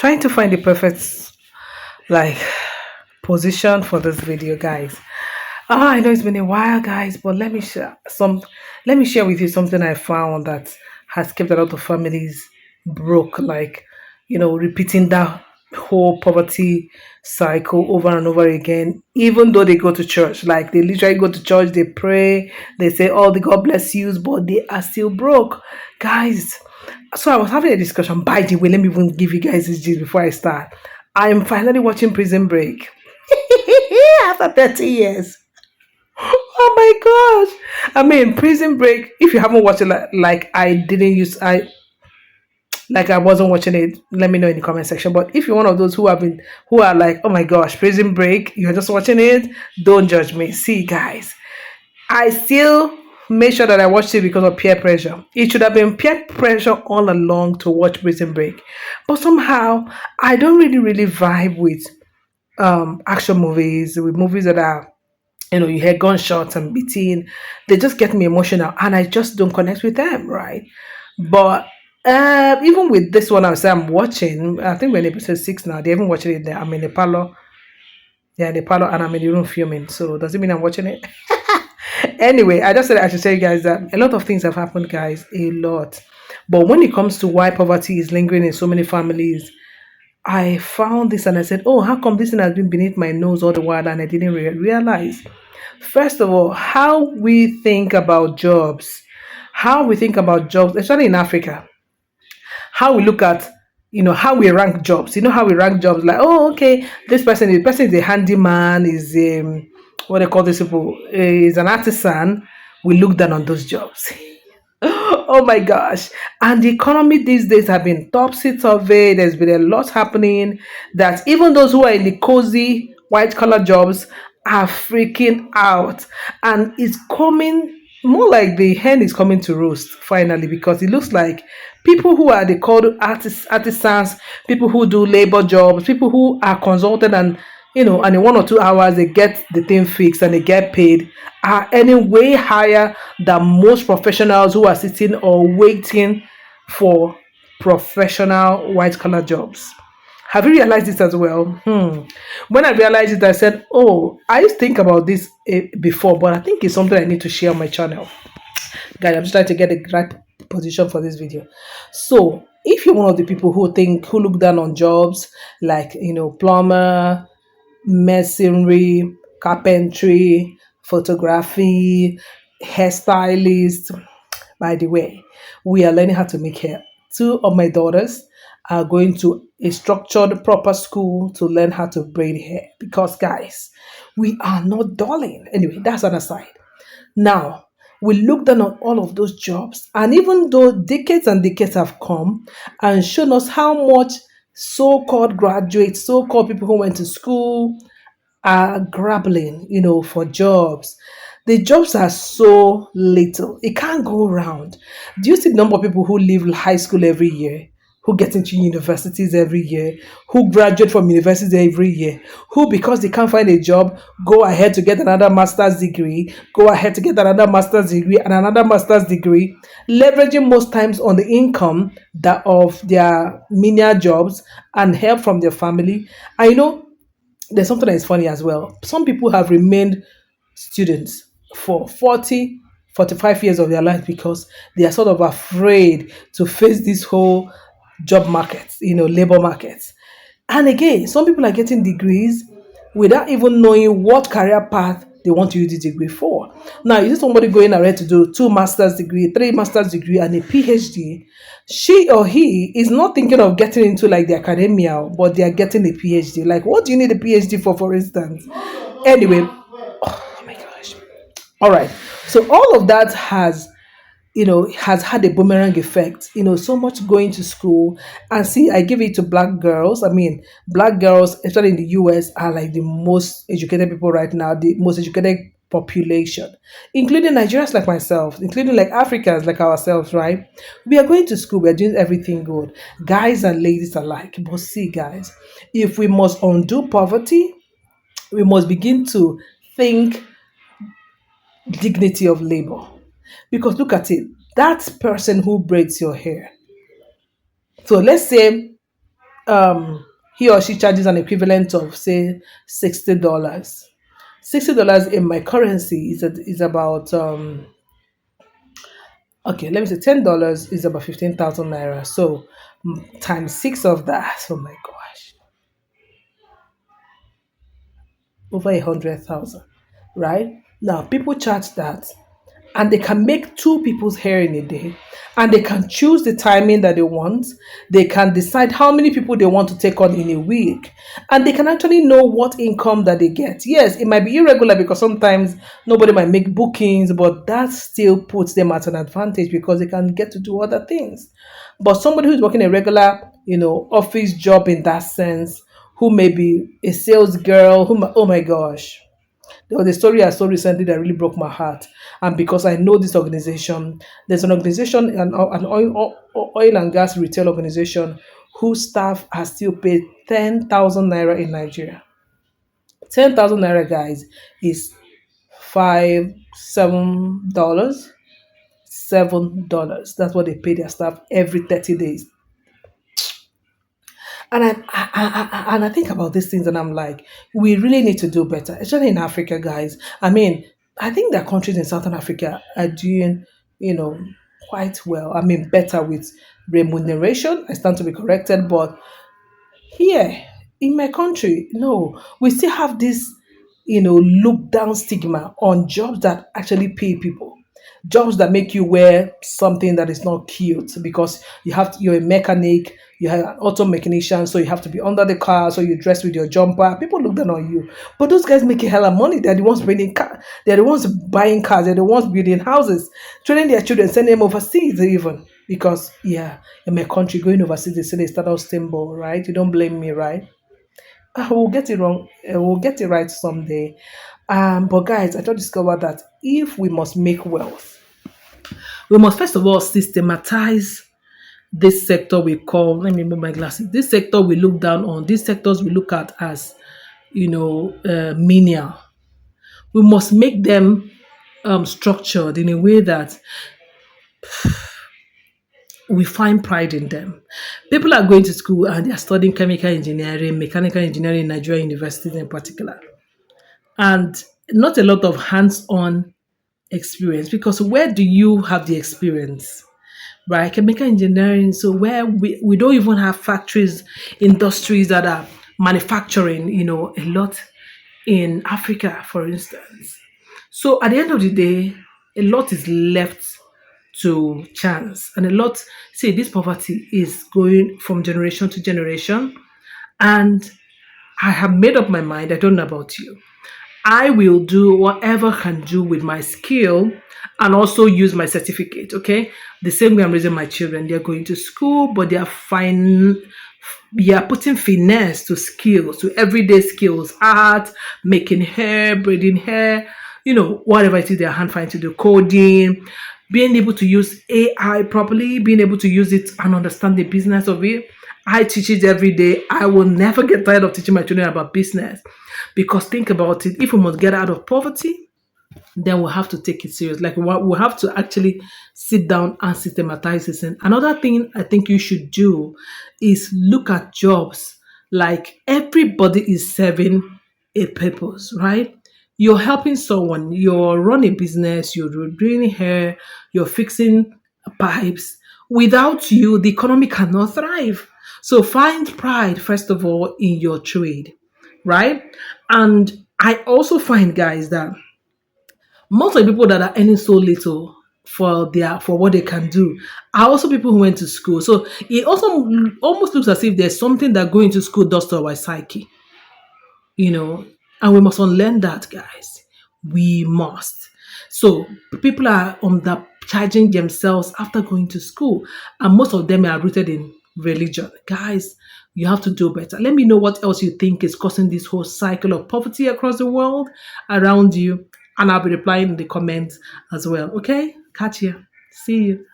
trying to find the perfect like position for this video, guys. I know it's been a while, guys, but let me share with you something I found that has kept a lot of families broke, like repeating that whole poverty cycle over and over again, even though they go to church. Like they literally go to church, they pray, they say, "Oh, the God bless you," but they are still broke, guys. So I was having a discussion. By the way, let me even give you guys this gist before I start. I am finally watching Prison Break after 30 years. Oh my gosh! I mean, Prison Break. If you haven't watched it, like I didn't use, I wasn't watching it. Let me know in the comment section. But if you're one of those who are like, oh my gosh, Prison Break, you're just watching it, don't judge me. See, guys, I still made sure that I watched it because of peer pressure. It should have been peer pressure all along to watch Prison Break, but somehow I don't really vibe with action movies, with movies that are you hear gunshots and beating. They just get me emotional and I just don't connect with them, right? But even with this one I'm watching, I think we're in episode 6 now. They haven't watched it there. I'm in the parlor. Yeah, in the parlor and I'm in the room filming. So does it mean I'm watching it? Anyway, I just said I should tell you guys that a lot of things have happened, guys. A lot. But when it comes to why poverty is lingering in so many families, I found this and I said, oh, how come this thing has been beneath my nose all the while and I didn't realize? First of all, how we think about jobs, especially in Africa, how we look at, how we rank jobs. You know how we rank jobs, like, oh, okay, the person is a handyman, is what they call this people, is an artisan. We look down on those jobs. Oh my gosh. And the economy these days have been topsy-turvy. There's been a lot happening that even those who are in the cozy white collar jobs are freaking out. And it's coming more like the hen is coming to roost finally, because it looks like people who are the called artisans, people who do labor jobs, people who are consulted and and in 1 or 2 hours they get the thing fixed and they get paid, are earning way higher than most professionals who are sitting or waiting for professional white collar jobs. Have you realized this as well? When I realized it, I said, oh, I used to think about this before, but I think it's something I need to share on my channel. Guys, I'm just trying to get the right position for this video. So if you're one of the people who look down on jobs like plumber, masonry, carpentry, photography, hairstylist. By the way, we are learning how to make hair. Two of my daughters are going to a structured, proper school to learn how to braid hair because, guys, we are not dulling. Anyway, that's an aside. Now, we look down on all of those jobs, and even though decades and decades have come and shown us how much so called graduates, so called people who went to school, are grappling, for jobs. The jobs are so little. It can't go around. Do you see the number of people who leave high school every year, who get into universities every year, who graduate from universities every year, who, because they can't find a job, go ahead to get another master's degree, go ahead to get another master's degree and another master's degree, leveraging most times on the income that of their menial jobs and help from their family. I know there's something that is funny as well. Some people have remained students for 40, 45 years of their life because they are sort of afraid to face this whole job market, labor market. And again, some people are getting degrees without even knowing what career path they want to use the degree for. Now, you see somebody going ahead to do 2 master's degree, 3 master's degree, and a PhD. She or he is not thinking of getting into like the academia, but they are getting a PhD. Like, what do you need a PhD for instance? Anyway, oh my gosh. All right. So all of that has had a boomerang effect. So much going to school. And see, I give it to black girls. I mean, black girls, especially in the US, are like the most educated people right now, the most educated population, including Nigerians like myself, including like Africans like ourselves, right? We are going to school, we are doing everything good, guys and ladies alike. But see, guys, if we must undo poverty, we must begin to think dignity of labor. Because look at it, that person who braids your hair. So let's say um he or she charges an equivalent of say $60. $60 in my currency is about okay, let me say $10 is about 15,000 naira. So times six of that, oh my gosh, over 100,000, right? Now people charge that, and they can make two people's hair in a day, and they can choose the timing that they want. They can decide how many people they want to take on in a week, and they can actually know what income that they get. Yes, it might be irregular because sometimes nobody might make bookings, but that still puts them at an advantage because they can get to do other things. But somebody who's working a regular, office job in that sense, who may be a sales girl, oh my gosh, there was a story I saw recently that really broke my heart. And because I know this organization, there's an organization, an oil and gas retail organization, whose staff are still paid 10,000 naira in Nigeria. 10,000 naira, guys, is $7. $7. That's what they pay their staff every 30 days. And I think about these things, and I'm like, we really need to do better, especially in Africa, guys. I mean, I think that countries in Southern Africa are doing, you know, quite well. I mean, better with remuneration. I stand to be corrected, but here in my country, no, we still have this, look down stigma on jobs that actually pay people. Jobs that make you wear something that is not cute because you're a mechanic, you're an auto mechanician, so you have to be under the car, so you dress with your jumper. People look down on you. But those guys make a hell of money. They're the ones building car, they're the ones buying cars, they're the ones building houses, training their children, sending them overseas even. Because yeah, in my country, going overseas, they say they start out symbol, right? You don't blame me, right? We'll get it wrong. We'll get it right someday. But guys, I just discovered that if we must make wealth, we must first of all systematize this sector we call, let me move my glasses, this sector we look down on, these sectors we look at as, menial. We must make them structured in a way that we find pride in them. People are going to school and they are studying chemical engineering, mechanical engineering in Nigerian universities in particular, and not a lot of hands-on experience, because where do you have the experience? Right, chemical engineering, so where we don't even have factories, industries that are manufacturing, a lot in Africa, for instance. So at the end of the day, a lot is left to chance, and a lot, see, this poverty is going from generation to generation. And I have made up my mind, I don't know about you, I will do whatever I can do with my skill and also use my certificate. Okay. The same way I'm raising my children. They're going to school, but they are fine. Yeah, putting finesse to skills, to everyday skills, art, making hair, braiding hair, whatever it is their hand find to do, coding, being able to use AI properly, being able to use it and understand the business of it. I teach it every day. I will never get tired of teaching my children about business, because think about it. If we must get out of poverty, then we'll have to take it serious. Like we'll have to actually sit down and systematize this. And another thing I think you should do is look at jobs. Like everybody is serving a purpose, right? You're helping someone, you're running a business, you're doing hair, you're fixing pipes. Without you, the economy cannot thrive. So find pride, first of all, in your trade, right? And I also find, guys, that most of the people that are earning so little for what they can do are also people who went to school. So it also almost looks as if there's something that going to school does to our psyche, you know, and we must unlearn that, guys. We must. So people are charging themselves after going to school, and most of them are rooted in religion. Guys, you have to do better. Let me know what else you think is causing this whole cycle of poverty across the world around you, and I'll be replying in the comments as well. Okay, catch you. See you.